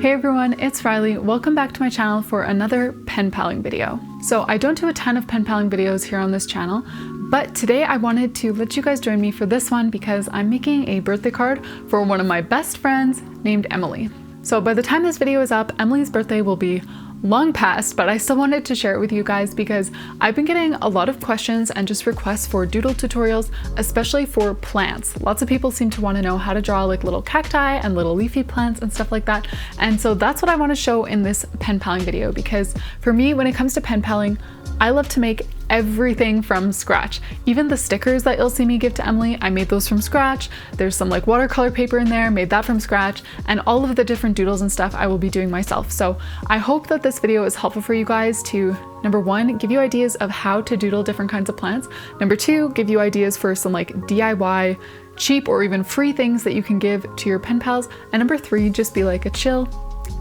Hey everyone, it's Riley. Welcome back to my channel for another pen paling video. So I don't do a ton of pen paling videos here on this channel, but today I wanted to let you guys join me for this one because I'm making a birthday card for one of my best friends named Emily. So by the time this video is up, Emily's birthday will be long past, but I still wanted to share it with you guys because I've been getting a lot of questions and just requests for doodle tutorials, especially for plants. Lots of people seem to want to know how to draw like little cacti and little leafy plants and stuff like that. And so that's what I want to show in this pen paling video, because for me, when it comes to pen paling, I love to make everything from scratch. Even the stickers that you'll see me give to Emily, I made those from scratch. There's some like watercolor paper in there, made that from scratch, and all of the different doodles and stuff I will be doing myself. So I hope that this video is helpful for you guys to, number one, give you ideas of how to doodle different kinds of plants. Number two, give you ideas for some like DIY, cheap or even free things that you can give to your pen pals. And number three, just be like a chill,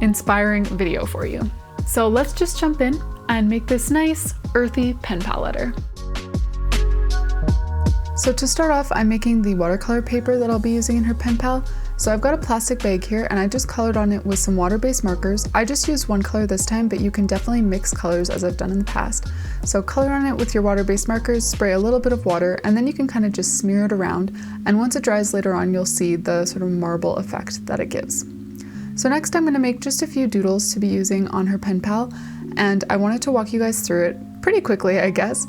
inspiring video for you. So let's just jump in and make this nice earthy pen pal letter. So to start off, I'm making the watercolor paper that I'll be using in her pen pal. So I've got a plastic bag here and I just colored on it with some water-based markers. I just used one color this time, but you can definitely mix colors as I've done in the past. So color on it with your water-based markers, spray a little bit of water, and then you can kind of just smear it around. And once it dries later on, you'll see the sort of marble effect that it gives. So next I'm going to make just a few doodles to be using on her pen pal, and I wanted to walk you guys through it pretty quickly, I guess.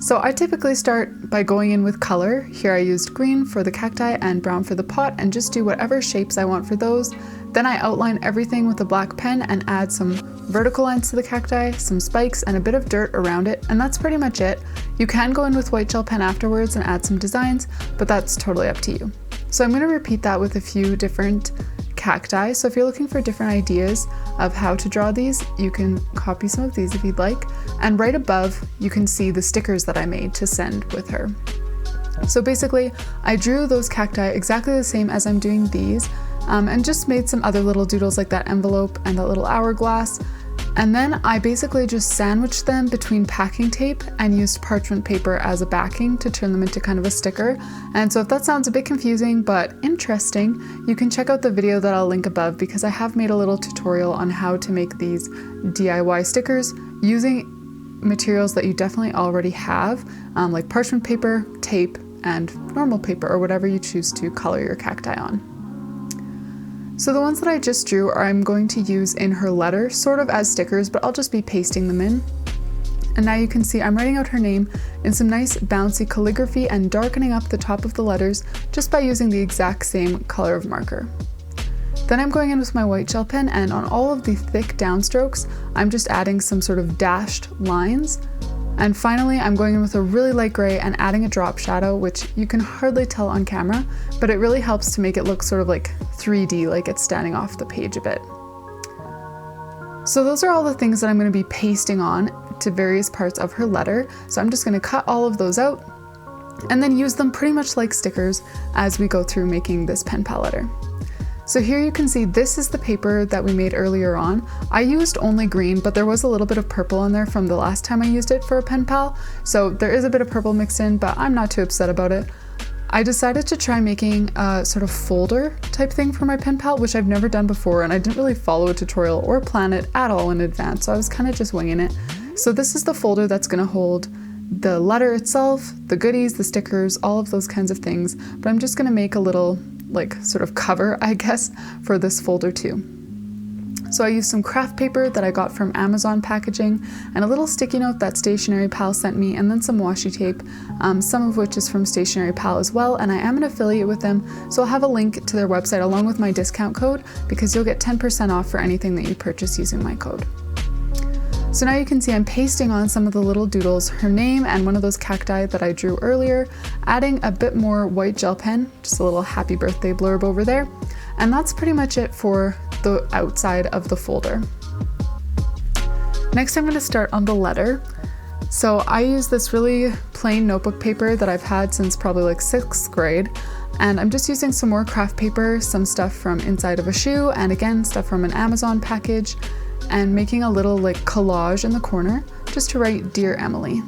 So I typically start by going in with color. Here I used green for the cacti and brown for the pot, and just do whatever shapes I want for those. Then I outline everything with a black pen and add some vertical lines to the cacti, some spikes, and a bit of dirt around it, and that's pretty much it. You can go in with white gel pen afterwards and add some designs, but that's totally up to you. So I'm going to repeat that with a few different cacti. So if you're looking for different ideas of how to draw these, you can copy some of these if you'd like. And right above, you can see the stickers that I made to send with her. So basically, I drew those cacti exactly the same as I'm doing these, and just made some other little doodles like that envelope and that little hourglass. And then I basically just sandwiched them between packing tape and used parchment paper as a backing to turn them into kind of a sticker. And so if that sounds a bit confusing but interesting, you can check out the video that I'll link above, because I have made a little tutorial on how to make these DIY stickers using materials that you definitely already have, like parchment paper, tape, and normal paper, or whatever you choose to color your cacti on. So the ones that I just drew I'm going to use in her letter, sort of as stickers, but I'll just be pasting them in. And now you can see I'm writing out her name in some nice bouncy calligraphy and darkening up the top of the letters just by using the exact same color of marker. Then I'm going in with my white gel pen, and on all of the thick downstrokes, I'm just adding some sort of dashed lines. And finally, I'm going in with a really light gray and adding a drop shadow, which you can hardly tell on camera, but it really helps to make it look sort of like 3D, like it's standing off the page a bit. So those are all the things that I'm going to be pasting on to various parts of her letter. So I'm just going to cut all of those out and then use them pretty much like stickers as we go through making this pen pal letter. So here you can see this is the paper that we made earlier on. I used only green, but there was a little bit of purple in there from the last time I used it for a pen pal. So there is a bit of purple mixed in, but I'm not too upset about it. I decided to try making a sort of folder type thing for my pen pal, which I've never done before, and I didn't really follow a tutorial or plan it at all in advance, so I was kind of just winging it. So this is the folder that's going to hold the letter itself, the goodies, the stickers, all of those kinds of things, but I'm just going to make a little like sort of cover, I guess, for this folder too. So I used some craft paper that I got from Amazon packaging, and a little sticky note that Stationery Pal sent me, and then some washi tape, some of which is from Stationery Pal as well, and I am an affiliate with them, so I'll have a link to their website along with my discount code, because you'll get 10% off for anything that you purchase using my code. So now you can see I'm pasting on some of the little doodles, her name and one of those cacti that I drew earlier, adding a bit more white gel pen, just a little happy birthday blurb over there. And that's pretty much it for the outside of the folder. Next I'm going to start on the letter. So I use this really plain notebook paper that I've had since probably like 6th grade. And I'm just using some more craft paper, some stuff from inside of a shoe, and again, stuff from an Amazon package, and making a little like collage in the corner just to write Dear Emily.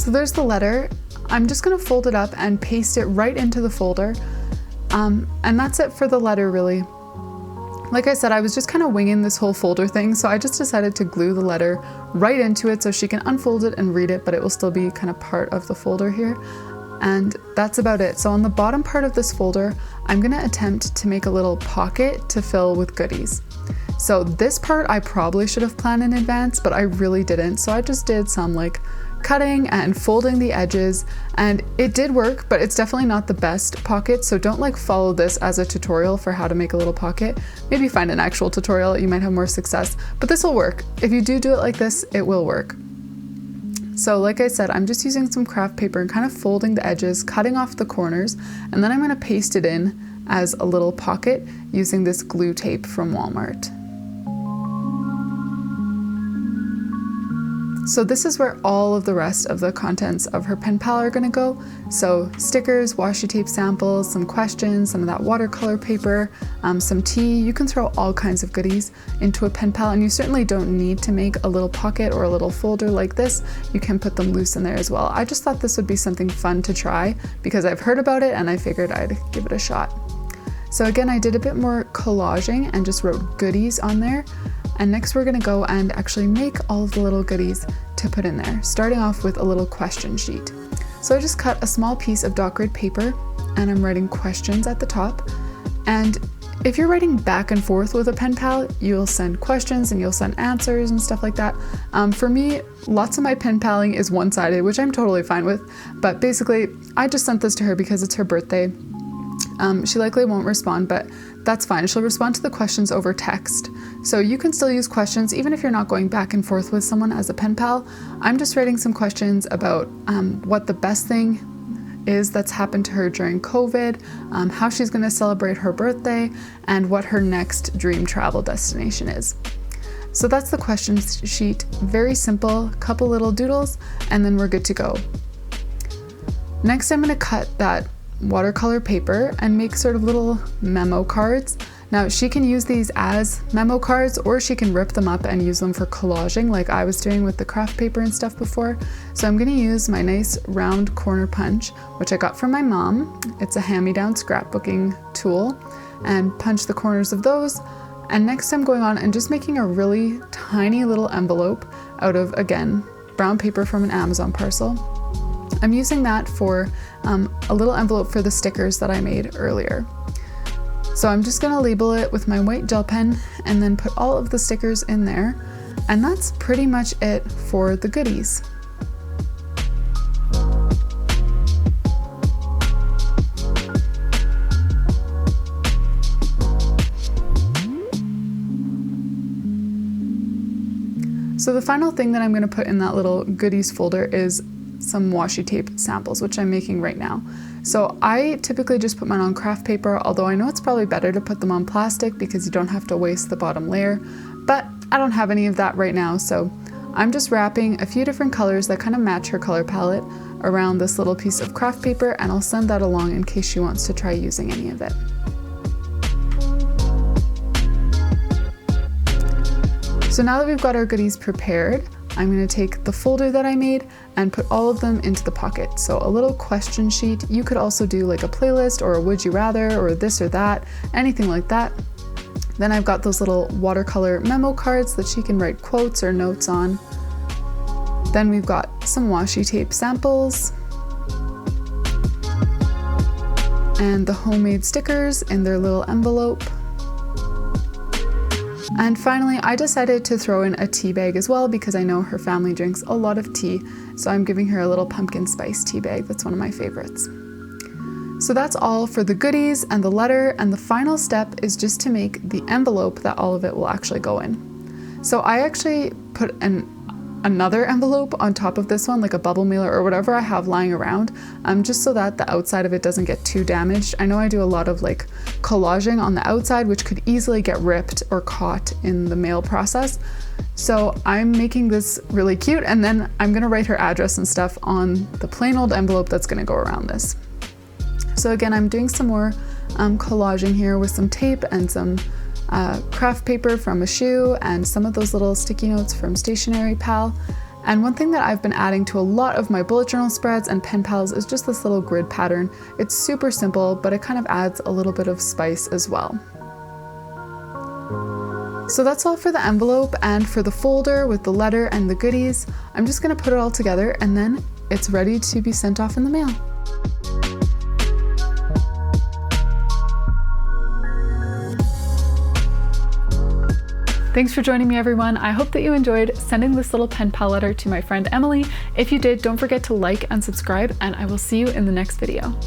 So there's the letter. I'm just gonna fold it up and paste it right into the folder. And that's it for the letter, really. Like I said, I was just kind of winging this whole folder thing, so I just decided to glue the letter right into it so she can unfold it and read it, but it will still be kind of part of the folder here. And that's about it. So on the bottom part of this folder, I'm gonna attempt to make a little pocket to fill with goodies. So this part I probably should have planned in advance, but I really didn't. So I just did some like cutting and folding the edges, and it did work, but it's definitely not the best pocket. So don't like follow this as a tutorial for how to make a little pocket. Maybe find an actual tutorial, you might have more success, but this will work. If you do it like this, it will work. So like I said, I'm just using some craft paper and kind of folding the edges, cutting off the corners, and then I'm gonna paste it in as a little pocket using this glue tape from Walmart. So this is where all of the rest of the contents of her pen pal are gonna go. So stickers, washi tape samples, some questions, some of that watercolor paper, some tea. You can throw all kinds of goodies into a pen pal, and you certainly don't need to make a little pocket or a little folder like this. You can put them loose in there as well. I just thought this would be something fun to try because I've heard about it and I figured I'd give it a shot. So again, I did a bit more collaging and just wrote goodies on there. And next we're gonna go and actually make all of the little goodies to put in there, starting off with a little question sheet. So I just cut a small piece of dot grid paper and I'm writing questions at the top. And if you're writing back and forth with a pen pal, you'll send questions and you'll send answers and stuff like that. For me, lots of my pen paling is one-sided, which I'm totally fine with. But basically, I just sent this to her because it's her birthday. She likely won't respond, but that's fine. She'll respond to the questions over text. So you can still use questions even if you're not going back and forth with someone as a pen pal. I'm just writing some questions about what the best thing is that's happened to her during COVID, how she's gonna celebrate her birthday, and what her next dream travel destination is. So that's the question sheet. Very simple, couple little doodles, and then we're good to go. Next, I'm gonna cut that watercolor paper and make sort of little memo cards. Now she can use these as memo cards or she can rip them up and use them for collaging like I was doing with the craft paper and stuff before. So I'm gonna use my nice round corner punch, which I got from my mom. It's a hand-me-down scrapbooking tool, and punch the corners of those. And next I'm going on and just making a really tiny little envelope out of, again, brown paper from an Amazon parcel. I'm using that for a little envelope for the stickers that I made earlier. So I'm just gonna label it with my white gel pen and then put all of the stickers in there. And that's pretty much it for the goodies. So the final thing that I'm gonna put in that little goodies folder is some washi tape samples, which I'm making right now. So I typically just put mine on craft paper, although I know it's probably better to put them on plastic because you don't have to waste the bottom layer, but I don't have any of that right now. So I'm just wrapping a few different colors that kind of match her color palette around this little piece of craft paper, and I'll send that along in case she wants to try using any of it. So now that we've got our goodies prepared, I'm going to take the folder that I made and put all of them into the pocket. So a little question sheet. You could also do like a playlist or a would you rather or this or that, anything like that. Then I've got those little watercolor memo cards that she can write quotes or notes on. Then we've got some washi tape samples and the homemade stickers in their little envelope. And finally, I decided to throw in a tea bag as well because I know her family drinks a lot of tea, so I'm giving her a little pumpkin spice tea bag. That's one of my favorites. So that's all for the goodies and the letter, and the final step is just to make the envelope that all of it will actually go in. So I actually put another envelope on top of this one, like a bubble mailer or whatever I have lying around, just so that the outside of it doesn't get too damaged. I know I do a lot of like collaging on the outside, which could easily get ripped or caught in the mail process. So I'm making this really cute, and then I'm gonna write her address and stuff on the plain old envelope that's gonna go around this. So again, I'm doing some more collaging here with some tape and some craft paper from a shoe and some of those little sticky notes from Stationery Pal. And one thing that I've been adding to a lot of my bullet journal spreads and pen pals is just this little grid pattern. It's super simple, but it kind of adds a little bit of spice as well. So that's all for the envelope, and for the folder with the letter and the goodies, I'm just gonna put it all together and then it's ready to be sent off in the mail. Thanks for joining me, everyone. I hope that you enjoyed sending this little pen pal letter to my friend Emily. If you did, don't forget to like and subscribe, and I will see you in the next video.